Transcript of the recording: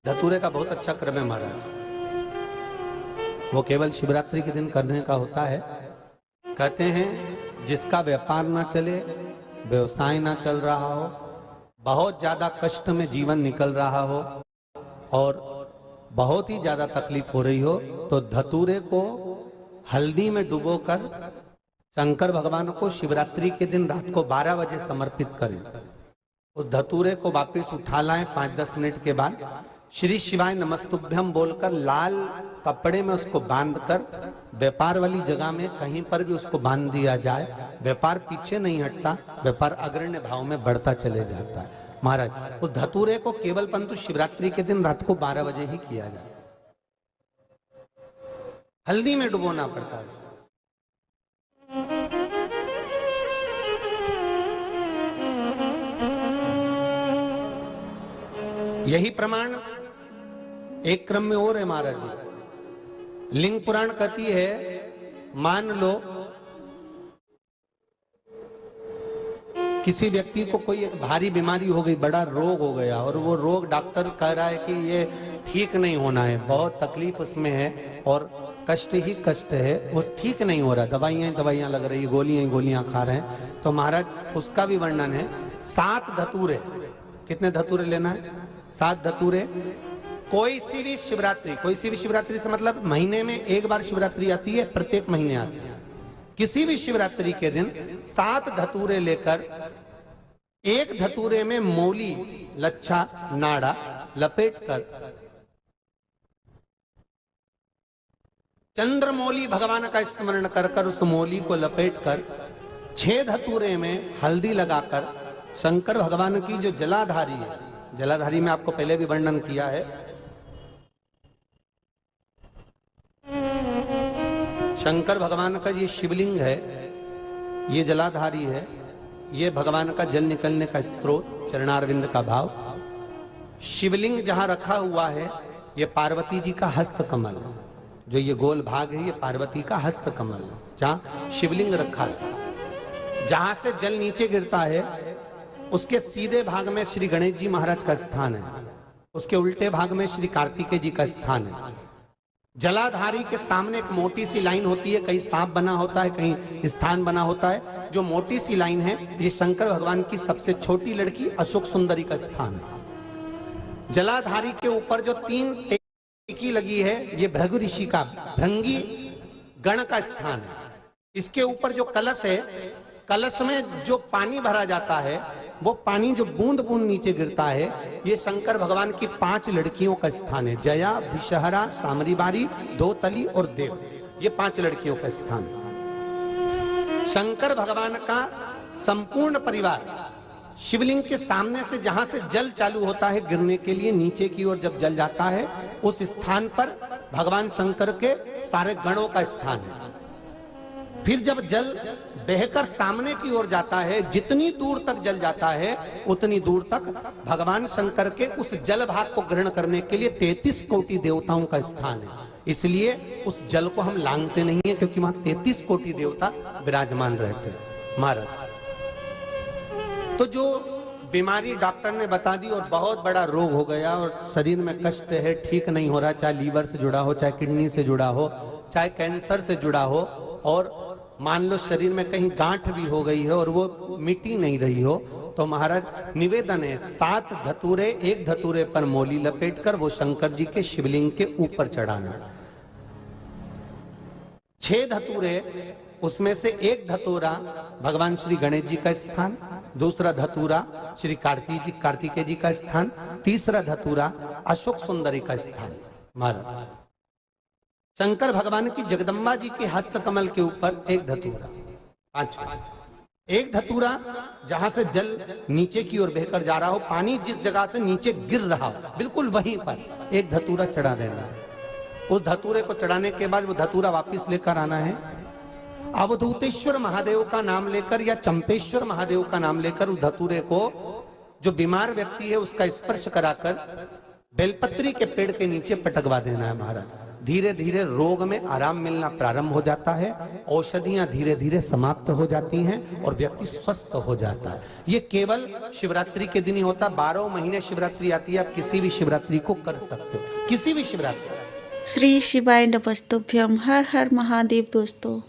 धतूरे का बहुत अच्छा क्रम है महाराज। वो केवल शिवरात्रि के दिन करने का होता है। कहते हैं जिसका व्यापार ना चले, व्यवसाय ना चल रहा हो, बहुत ज्यादा कष्ट में जीवन निकल रहा हो और बहुत ही ज्यादा तकलीफ हो रही हो, तो धतूरे को हल्दी में डुबोकर शंकर भगवान को शिवरात्रि के दिन रात को 12 बजे समर्पित करें। उस धतूरे को वापस उठा लाएं 5-10 मिनट के बाद, श्री शिवाय नमस्तुभ्यम बोलकर लाल कपड़े में उसको बांधकर व्यापार वाली जगह में कहीं पर भी उसको बांध दिया जाए। व्यापार पीछे नहीं हटता, व्यापार अग्रण्य भाव में बढ़ता चले जाता है। महाराज उस धतूरे को केवल परंतु शिवरात्रि के दिन रात को 12 बजे ही किया जाए। हल्दी में डुबोना पड़ता है। यही प्रमाण एक क्रम में और है महाराज जी। लिंग पुराण कहती है, मान लो किसी व्यक्ति को कोई एक भारी बीमारी हो गई, बड़ा रोग हो गया और वो रोग डॉक्टर कह रहा है कि ये ठीक नहीं होना है, बहुत तकलीफ उसमें है और कष्ट ही कष्ट है, वो ठीक नहीं हो रहा, दवाइयां लग रही, गोलियां खा रहे हैं। तो महाराज उसका भी वर्णन है। 7 धतूरे, कितने धतूरे लेना है? 7 धतूरे। कोई सी भी शिवरात्रि से मतलब महीने में एक बार शिवरात्रि आती है, प्रत्येक महीने आती है। किसी भी शिवरात्रि के दिन 7 धतूरे लेकर एक धतूरे में मौली, लच्छा, नाड़ा लपेटकर चंद्रमौली भगवान का स्मरण कर उस मौली को लपेटकर 6 धतूरे में हल्दी लगाकर शंकर भगवान की जो जलाधारी है, जलाधारी में आपको पहले भी वर्णन किया है, शंकर भगवान का ये शिवलिंग है, ये जलाधारी है, ये भगवान का जल निकलने का स्रोत, चरणारविंद का भाव। शिवलिंग जहां रखा हुआ है ये पार्वती जी का हस्त कमल है, जो ये गोल भाग है ये पार्वती का हस्त कमल है, जहां शिवलिंग रखा है। जहां से जल नीचे गिरता है उसके सीधे भाग में श्री गणेश जी महाराज का स्थान है, उसके उल्टे भाग में श्री कार्तिकेय जी का स्थान है। जलाधारी के सामने एक मोटी सी लाइन होती है, कहीं सांप बना होता है, कहीं स्थान बना होता है। जो मोटी सी लाइन है ये शंकर भगवान की सबसे छोटी लड़की अशोक सुंदरी का स्थान है। जलाधारी के ऊपर जो 3 टेकी लगी है ये भृगु ऋषि का, भृंगी गण का स्थान है। इसके ऊपर जो कलश है, कलश में जो पानी भरा जाता है वो पानी जो बूंद बूंद नीचे गिरता है ये शंकर भगवान की 5 लड़कियों का स्थान है। जया, विषहरा, सामरीबारी, दोतली और देव, ये 5 लड़कियों का स्थान है। शंकर भगवान का संपूर्ण परिवार शिवलिंग के सामने से जहां से जल चालू होता है गिरने के लिए नीचे की ओर जब जल जाता है उस स्थान पर भगवान शंकर के सारे गणों का स्थान है। फिर जब जल बहकर सामने की ओर जाता है, जितनी दूर तक जल जाता है उतनी दूर तक भगवान शंकर के उस जल भाग को ग्रहण करने के लिए 33 कोटि देवताओं का स्थान है। इसलिए उस जल को हम लांघते नहीं है, क्योंकि वहां 33 कोटि देवता विराजमान रहते हैं महाराज। तो जो बीमारी डॉक्टर ने बता दी और बहुत बड़ा रोग हो गया और शरीर में कष्ट है, ठीक नहीं हो रहा, चाहे लीवर से जुड़ा हो, चाहे किडनी से जुड़ा हो, चाहे कैंसर से जुड़ा हो, और मान लो शरीर में कहीं गांठ भी हो गई है और वो मिटी नहीं रही हो, तो महाराज निवेदन है 7 धतूरे, एक धतूरे पर मौली लपेटकर वो शंकर जी के शिवलिंग के ऊपर चढ़ाना। 6 धतूरे, उसमें से एक धतूरा भगवान श्री गणेश जी का स्थान, दूसरा धतूरा श्री कार्तिकेय जी का स्थान, तीसरा धतूरा अशोक सुंदरी का स्थान। महाराज शंकर भगवान की जगदम्बा जी के हस्त कमल के ऊपर एक धतूरा, 5 एक धतूरा जहां से जल नीचे की ओर बहकर जा रहा हो, पानी जिस जगह से नीचे गिर रहा हो बिल्कुल वहीं पर एक धतूरा चढ़ा देना है। उस धतूरे को चढ़ाने के बाद वो धतूरा वापस लेकर आना है। अवधूतेश्वर महादेव का नाम लेकर या चंपेश्वर महादेव का नाम लेकर उस धतूरे को जो बीमार व्यक्ति है उसका स्पर्श कराकर बेलपत्री के पेड़ के नीचे पटकवा देना है महाराज। धीरे धीरे रोग में आराम मिलना प्रारंभ हो जाता है, औषधियां धीरे धीरे समाप्त हो जाती हैं और व्यक्ति स्वस्थ हो जाता है। ये केवल शिवरात्रि के दिन ही होता। 12 महीने शिवरात्रि आती है, आप किसी भी शिवरात्रि को कर सकते हो, किसी भी शिवरात्रि। श्री शिवाय नमस्तुभ्यम। हर हर महादेव दोस्तों।